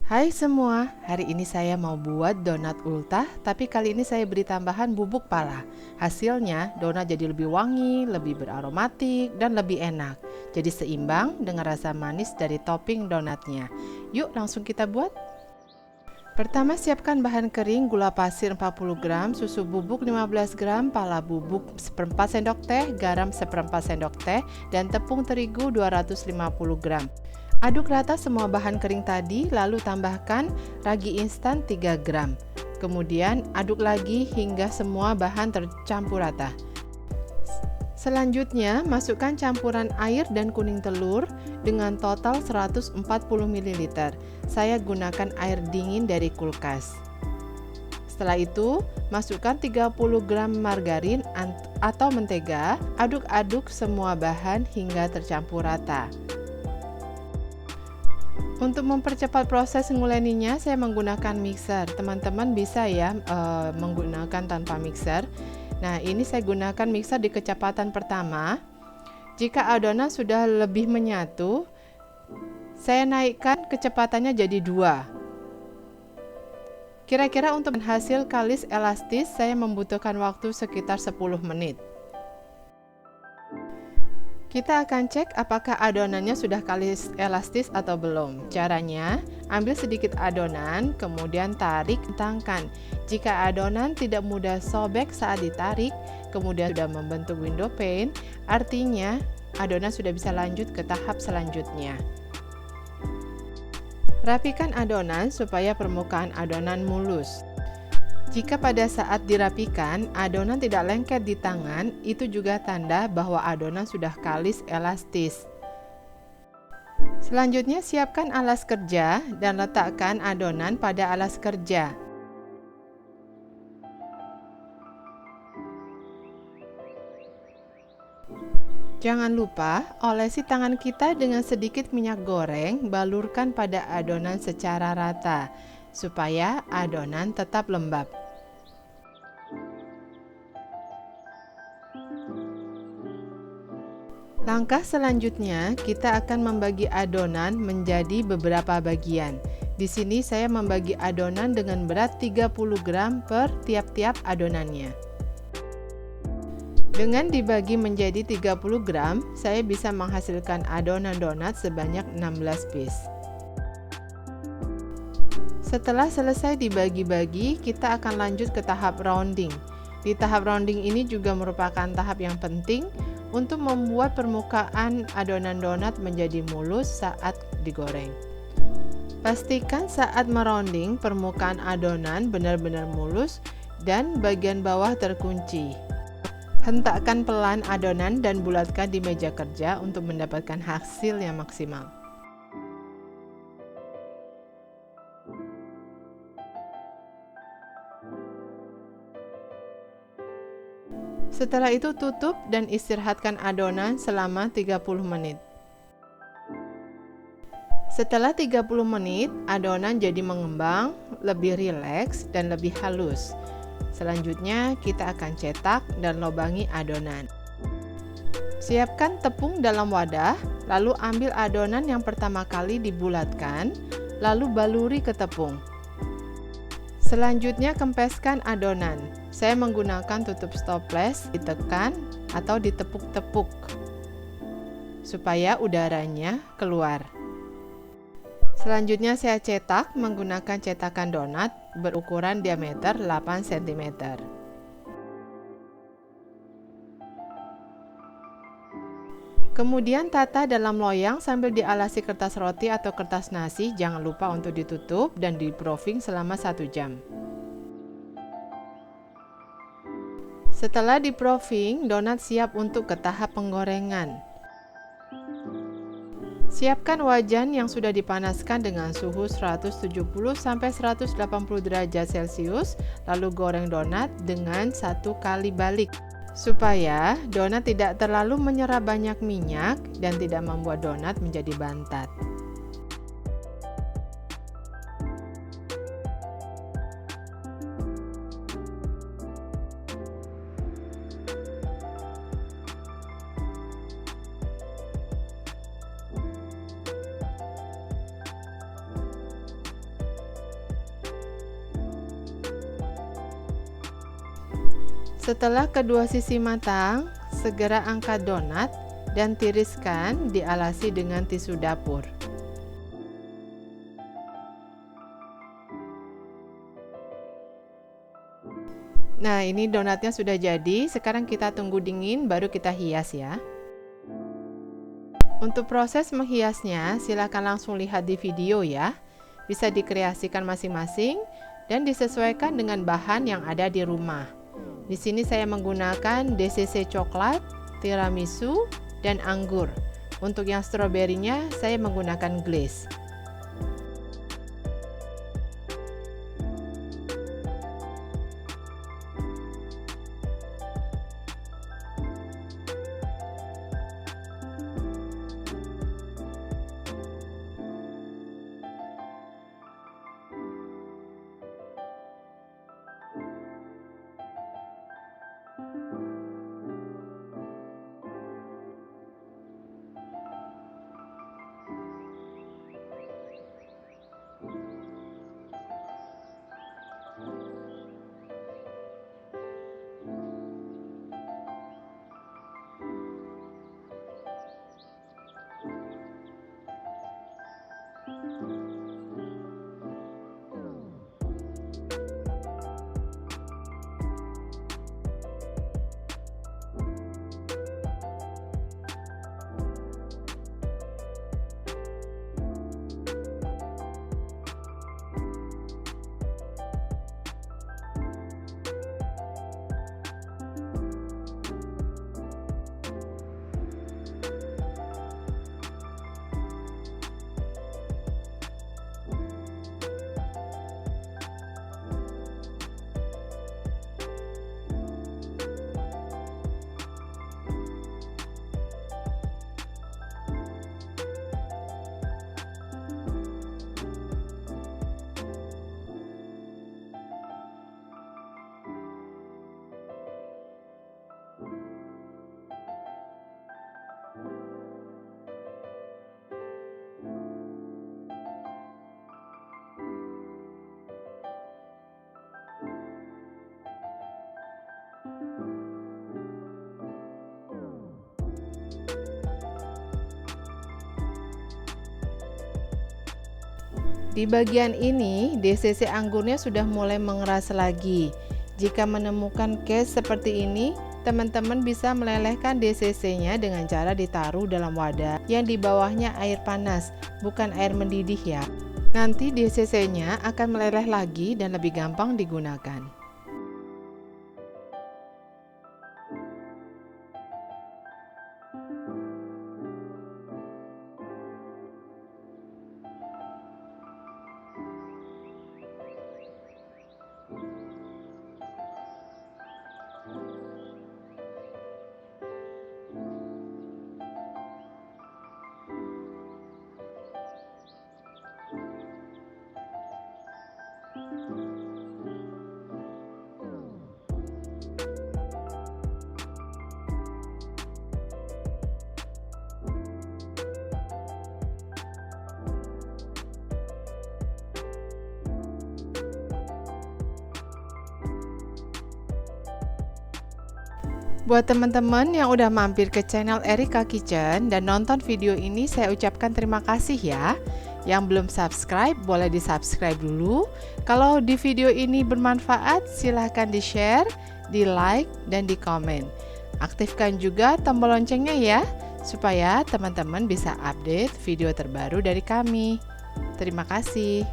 Hai semua, hari ini saya mau buat donat ultah, tapi kali ini saya beri tambahan bubuk pala. Hasilnya, donat jadi lebih wangi, lebih beromatik, dan lebih enak. Jadi seimbang dengan rasa manis dari topping donatnya. Yuk langsung kita buat. Pertama siapkan bahan kering, gula pasir 40 gram, susu bubuk 15 gram, pala bubuk seperempat sendok teh, garam seperempat sendok teh, dan tepung terigu 250 gram. Aduk rata semua bahan kering tadi, lalu tambahkan ragi instan 3 gram. Kemudian aduk lagi hingga semua bahan tercampur rata. Selanjutnya, masukkan campuran air dan kuning telur dengan total 140 ml. Saya gunakan air dingin dari kulkas. Setelah itu, masukkan 30 gram margarin atau mentega. Aduk-aduk semua bahan hingga tercampur rata. Untuk mempercepat proses nguleninya, saya menggunakan mixer. Teman-teman bisa ya menggunakan tanpa mixer. Nah, ini saya gunakan mixer di kecepatan pertama. Jika adonan sudah lebih menyatu, saya naikkan kecepatannya jadi 2. Kira-kira untuk hasil kalis elastis, saya membutuhkan waktu sekitar 10 menit. Kita akan cek apakah adonannya sudah kalis elastis atau belum. Caranya, ambil sedikit adonan, kemudian tarik, kentangkan. Jika adonan tidak mudah sobek saat ditarik, kemudian sudah membentuk window pane, artinya adonan sudah bisa lanjut ke tahap selanjutnya. Rapikan adonan supaya permukaan adonan mulus. Jika pada saat dirapikan, adonan tidak lengket di tangan, itu juga tanda bahwa adonan sudah kalis elastis. Selanjutnya, siapkan alas kerja dan letakkan adonan pada alas kerja. Jangan lupa, olesi tangan kita dengan sedikit minyak goreng, balurkan pada adonan secara rata, supaya adonan tetap lembab. Langkah selanjutnya, kita akan membagi adonan menjadi beberapa bagian. Di sini saya membagi adonan dengan berat 30 gram per tiap-tiap adonannya. Dengan dibagi menjadi 30 gram, saya bisa menghasilkan adonan donat sebanyak 16 piece. Setelah selesai dibagi-bagi, kita akan lanjut ke tahap rounding. Di tahap rounding ini juga merupakan tahap yang penting untuk membuat permukaan adonan donat menjadi mulus saat digoreng. Pastikan saat merounding permukaan adonan benar-benar mulus dan bagian bawah terkunci. Hentakkan pelan adonan dan bulatkan di meja kerja untuk mendapatkan hasil yang maksimal. Setelah itu tutup dan istirahatkan adonan selama 30 menit. Setelah 30 menit, adonan jadi mengembang, lebih rileks dan lebih halus. Selanjutnya, kita akan cetak dan lobangi adonan. Siapkan tepung dalam wadah, lalu ambil adonan yang pertama kali dibulatkan, lalu baluri ke tepung. Selanjutnya kempeskan adonan. Saya menggunakan tutup stoples, ditekan atau ditepuk-tepuk supaya udaranya keluar. Selanjutnya saya cetak menggunakan cetakan donat berukuran diameter 8 cm. Kemudian tata dalam loyang sambil dialasi kertas roti atau kertas nasi. Jangan lupa untuk ditutup dan di-proofing selama 1 jam. Setelah di-proofing, donat siap untuk ke tahap penggorengan. Siapkan wajan yang sudah dipanaskan dengan suhu 170–180 derajat Celcius, lalu goreng donat dengan 1 kali balik. Supaya donat tidak terlalu menyerap banyak minyak dan tidak membuat donat menjadi bantat. Setelah kedua sisi matang, segera angkat donat dan tiriskan, dialasi dengan tisu dapur. Nah, ini donatnya sudah jadi. Sekarang kita tunggu dingin baru kita hias ya. Untuk proses menghiasnya, silakan langsung lihat di video ya. Bisa dikreasikan masing-masing dan disesuaikan dengan bahan yang ada di rumah. Di sini saya menggunakan DCC coklat, tiramisu, dan anggur. Untuk yang stroberinya saya menggunakan glaze. Di bagian ini, DCC anggurnya sudah mulai mengeras lagi. Jika menemukan case seperti ini, teman-teman bisa melelehkan DCC-nya dengan cara ditaruh dalam wadah yang di bawahnya air panas, bukan air mendidih ya. Nanti DCC-nya akan meleleh lagi dan lebih gampang digunakan. Buat teman-teman yang udah mampir ke channel Erika Kitchen dan nonton video ini, saya ucapkan terima kasih ya. Yang belum subscribe, boleh di-subscribe dulu. Kalau di video ini bermanfaat, silahkan di-share, di-like, dan di-komen. Aktifkan juga tombol loncengnya ya, supaya teman-teman bisa update video terbaru dari kami. Terima kasih.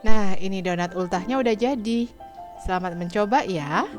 Nah, ini donat ultahnya udah jadi. Selamat mencoba ya.